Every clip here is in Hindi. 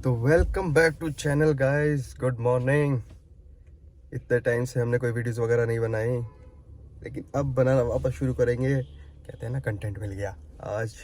तो welcome back to channel guys, good morning. इतने टाइम से हमने कोई वीडियोस वगैरह नहीं बनाई, लेकिन अब बनाना वापस शुरू करेंगे। कहते हैं ना, कंटेंट मिल गया। आज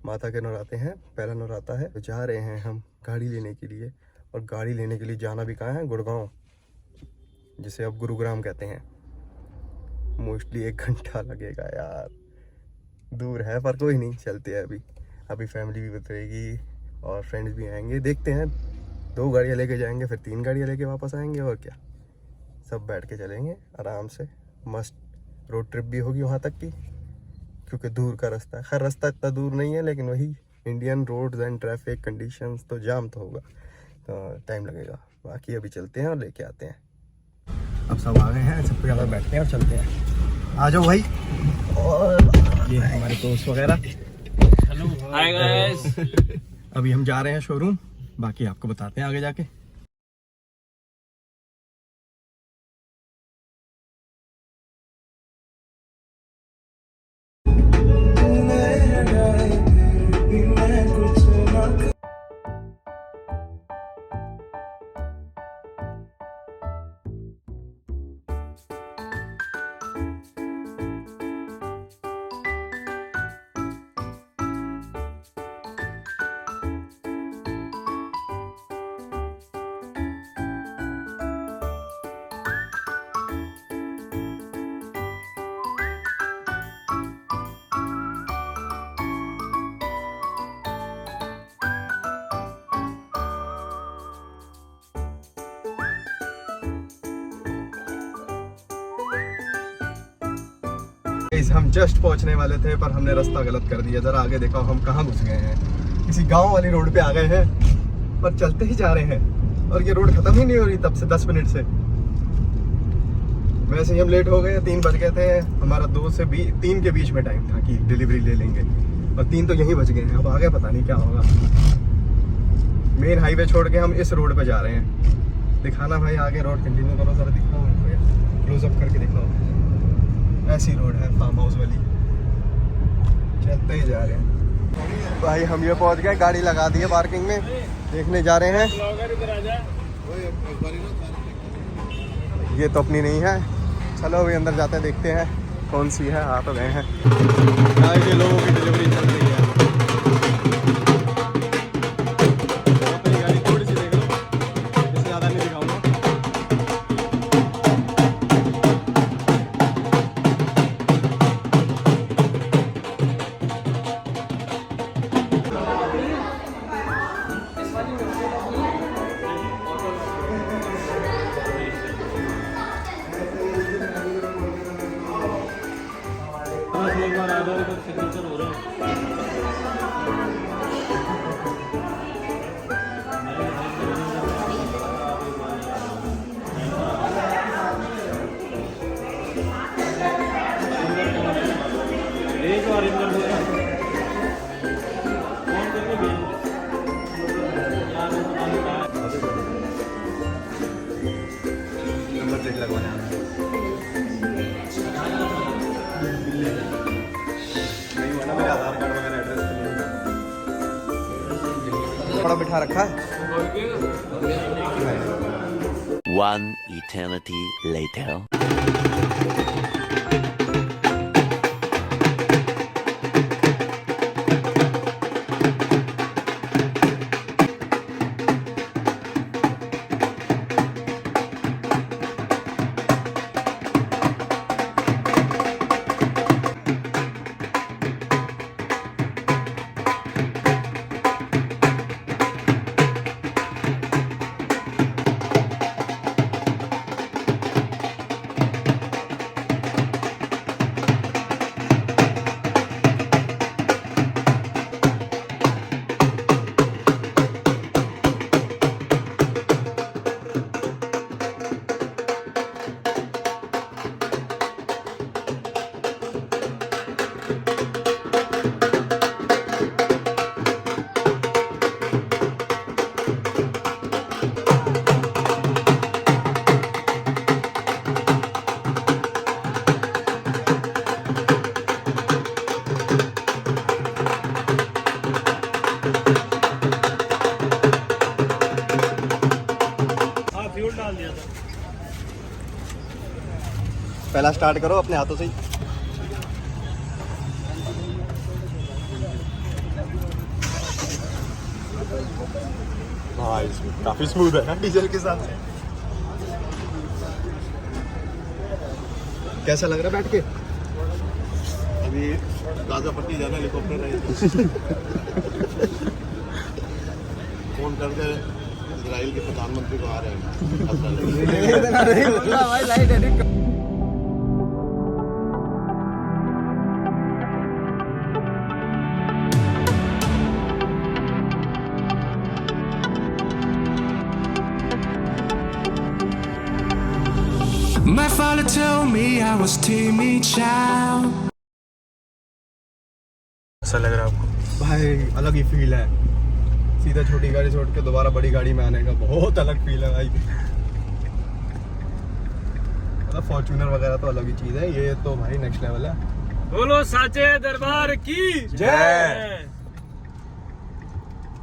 माता के नवराते हैं, पहला नवराता है, तो जा रहे हैं हम गाड़ी लेने के लिए। और गाड़ी लेने के लिए जाना भी कहाँ है, गुड़गांव, जिसे अब गुरुग्राम कहते हैं। मोस्टली 1 घंटा लगेगा यार, दूर है, पर कोई नहीं, चलते हैं। अभी फैमिली भी बतरेगी और फ्रेंड्स भी आएंगे। देखते हैं, 2 गाड़ियाँ लेके जाएंगे, फिर 3 गाड़ियाँ लेके वापस आएंगे। और क्या, सब बैठ के चलेंगे आराम से। मस्त रोड ट्रिप भी होगी वहाँ तक की, क्योंकि दूर का रास्ता है। खैर रास्ता इतना दूर नहीं है, लेकिन वही Indian roads and traffic conditions, तो जाम तो होगा, तो टाइम लगेगा। बाकी अभी चलते हैं और लेके आते हैं। अब सब आ गए हैं, सबको ज़्यादा बैठते हैं और चलते हैं। आ जाओ भाई। और ये हमारे दोस्त वगैरह। Hello, hi guys. अभी हम जा रहे हैं शोरूम, बाकी आपको बताते हैं आगे जाके। हम जस्ट पहुंचने वाले थे, पर हमने रास्ता गलत कर दिया। जरा आगे देखो, हम कहाँ घुस गए हैं। किसी गांव वाली रोड पे आ गए हैं, पर चलते ही जा रहे हैं। और ये रोड खत्म ही नहीं हो रही तब से, 10 मिनट से। वैसे ही हम लेट हो गए, 3 बज गए थे। हमारा 2 से 3 के बीच में टाइम था कि डिलीवरी ले लेंगे, और 3 तो यहीं बज गए हैं। अब आगे पता नहीं क्या होगा। मेन हाईवे छोड़ के हम इस रोड पे जा रहे हैं। दिखाना भाई, आगे रोड कंटिन्यू करो, जरा दिखाओ, क्लोजअप करके दिखाओ। ऐसी रोड है, फार्म हाउस वाली। चलते ही जा रहे हैं भाई। हम ये पहुंच गए, गाड़ी लगा दी है पार्किंग में, देखने जा रहे हैं। ये तो अपनी नहीं है। चलो अभी अंदर जाते हैं, देखते हैं कौन सी है। आ तो गए हैं। ये लोगों की डिलीवरी चल रही है। गाड़ी थोड़ी सी देख लो, इससे ज़्यादा नहीं दिखाऊंगा। एक बार आधार कार्ड सिग्नेचर हो रहा है। एक बार इंदर हो रहा है। फोन करके भेज नंबर प्लेट लगवाने आना है। नहीं हुआ ना मेरा आधार कार्ड वगैरह, एड्रेस बड़ा बिठा रखा है। One eternity later. पहला स्टार्ट करो अपने हाथों से ही। हाँ इसमें काफी स्मूथ है डीजल के साथ। कैसा लग रहा है बैठ के? अभी गाजा पट्टी जाना हेलीकॉप्टर रहे फोन करके इजराइल के प्रधानमंत्री को आ रहे हैं। My father told me I was Timmy Chow. ऐसा लग रहा है आपको? भाई अलग ही फील है, सीधा छोटी गाड़ी छोड़ के दोबारा बड़ी गाड़ी में आने का बहुत अलग फील है भाई। मतलब फॉर्च्यूनर वगैरह तो अलग ही चीज है, ये तो भाई नेक्स्ट लेवल है। बोलो साचे दरबार की जय।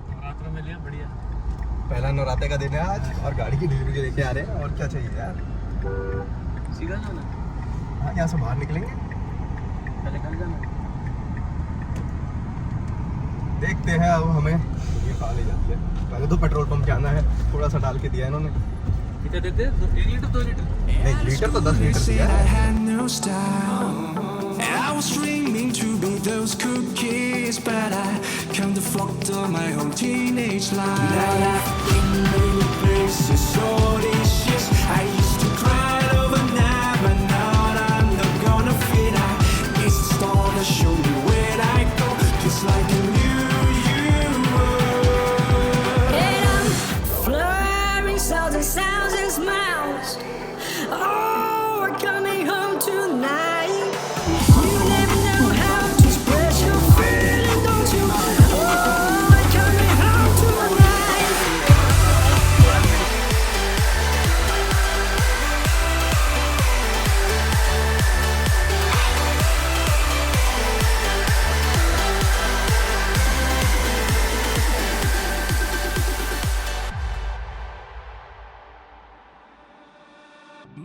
नवरात्र में लिया बढ़िया। पहला नवरात्रे का दिन है आज और गाड़ी की डिलीवरी लेके आ रहे हैं, और क्या चाहिए यार। सीधा जाना, हाँ यहाँ से बाहर निकलेंगे, पहले कल जाना। देखते हैं अब हमें ये खा ले जाती है। पहले तो पेट्रोल पंप जाना है, थोड़ा सा डाल के दिया है इन्होंने। कितना देते हैं? 1 लीटर 2 लीटर? नहीं लीटर तो 10 लीटर Said दिया I है। had no style, and I was dreaming to be those cookies, but I come to fucked up my whole teenage life. Now I've been many places, so delicious. I used to cry overnight, but now I'm not gonna fit. I guess the star to show me where I go, just like a new you were. And I'm fluttering sounds and smiles. Oh, we're coming home tonight. You never know how to express your feeling, don't you? Oh, we're coming home tonight.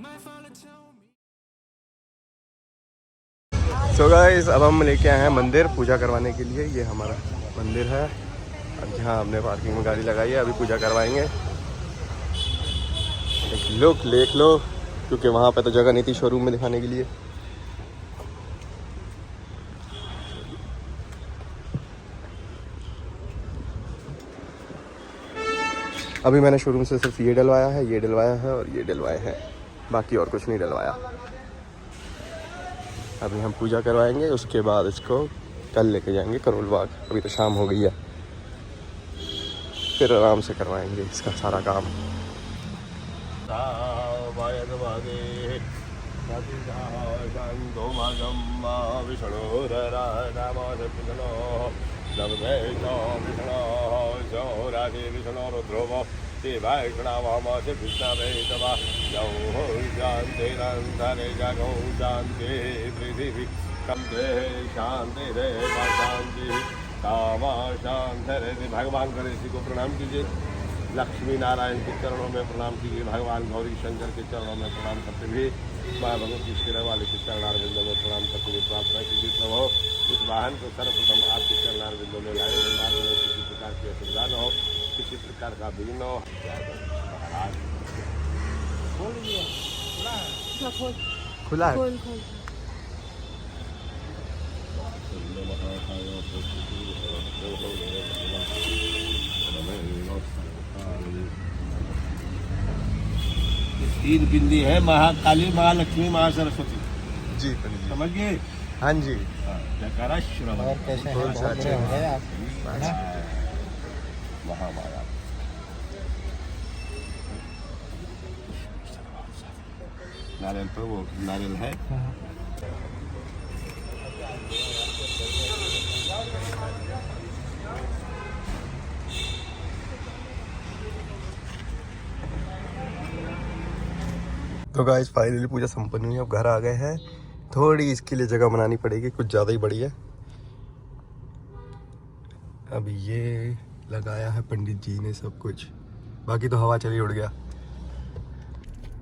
My father told me. So guys अब हम लेके आए हैं मंदिर पूजा करवाने के लिए। ये हमारा मंदिर है, अब जहाँ हमने पार्किंग में गाड़ी लगाई है, अभी पूजा करवाएंगे। एक लुक देख लो, क्योंकि वहाँ पे तो जगह नहीं थी शोरूम में दिखाने के लिए। अभी मैंने शोरूम से सिर्फ ये डलवाया है, ये डलवाया है और ये डलवाए हैं, बाकी और कुछ नहीं डलवाया। अभी हम पूजा करवाएंगे, उसके बाद इसको कल लेके जाएंगे करोल बाग। अभी तो शाम हो गई है, फिर आराम से करवाएंगे इसका सारा काम। भगवान गणेश जी को प्रणाम कीजिए, लक्ष्मी नारायण के चरणों में प्रणाम कीजिए, भगवान गौरी शंकर के चरणों में प्रणाम करते हुए माँ भगवती शेरा वाले के चरणारविंदों में प्रणाम करते हुए प्रार्थना कीजिए प्रभु इस वाहन को सर्वप्रथम आपके चरणारविंदों में लाए, मार्ग में किसी प्रकार की असुविधा न हो, किसी प्रकार का विघ्न हो। खुला है। तीन बिंदी है, महाकाली, महालक्ष्मी, महासरस्वती जी समझ गए। हाँ जी। जयकारा श्रवण महामाया। नारियल पर वो नारियल है। तो गाइस फाइनली पूजा संपन्न हुई, अब घर आ गए हैं। थोड़ी इसके लिए जगह बनानी पड़ेगी, कुछ ज़्यादा ही बड़ी है। अब ये लगाया है पंडित जी ने सब कुछ, बाकी तो हवा चली उड़ गया।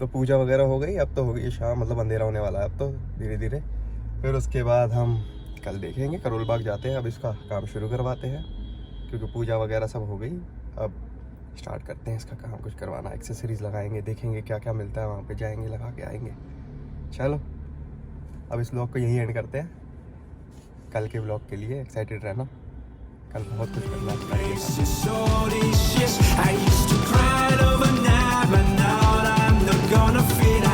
तो पूजा वगैरह हो गई, अब तो हो गई शाम, मतलब अंधेरा होने वाला है अब तो धीरे धीरे। फिर उसके बाद हम कल देखेंगे, करोल बाग जाते हैं, अब इसका काम शुरू करवाते हैं क्योंकि पूजा वगैरह सब हो गई। अब स्टार्ट करते हैं इसका काम, कुछ करवाना, एक्सेसरीज लगाएंगे, देखेंगे क्या क्या मिलता है, वहाँ पे जाएंगे, लगा के आएंगे। चलो अब इस व्लॉग को यहीं एंड करते हैं। कल के व्लॉग के लिए एक्साइटेड रहना, कल बहुत कुछ करना है। Faces, all these shits I used to cry overnight, but now I'm not gonna fit.